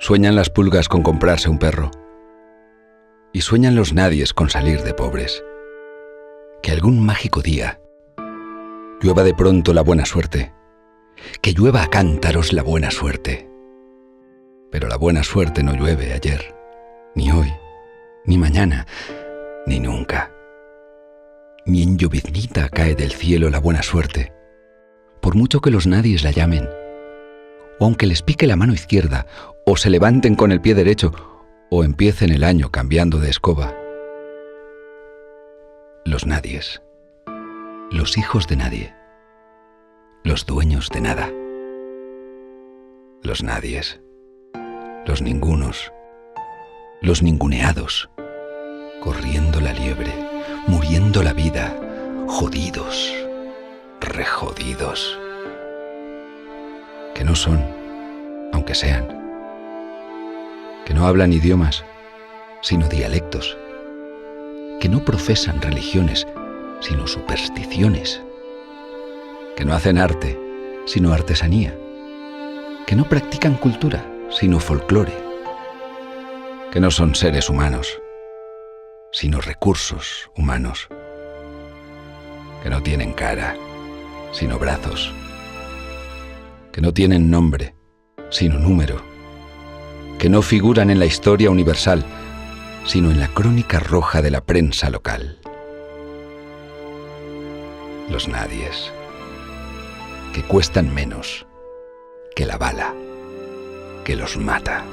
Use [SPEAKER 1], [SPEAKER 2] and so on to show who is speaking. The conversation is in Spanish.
[SPEAKER 1] Sueñan las pulgas con comprarse un perro. Y sueñan los nadies con salir de pobres. Que algún mágico día llueva de pronto la buena suerte. Que llueva a cántaros la buena suerte. Pero la buena suerte no llueve ayer, ni hoy, ni mañana, ni nunca. Ni en lloviznita cae del cielo la buena suerte, por mucho que los nadies la llamen, o aunque les pique la mano izquierda, o se levanten con el pie derecho, o empiecen el año cambiando de escoba. Los nadies, los hijos de nadie, los dueños de nada. Los nadies, los ningunos, los ninguneados, corriendo la liebre, muriendo la vida, jodidos, rejodidos. Que no son, aunque sean. Que no hablan idiomas, sino dialectos. Que no profesan religiones, sino supersticiones. Que no hacen arte, sino artesanía. Que no practican cultura, sino folclore. Que no son seres humanos, sino recursos humanos. Que no tienen cara, sino brazos. Que no tienen nombre, sino número. Que no figuran en la historia universal, sino en la crónica roja de la prensa local. Los nadies, que cuestan menos que la bala que los mata.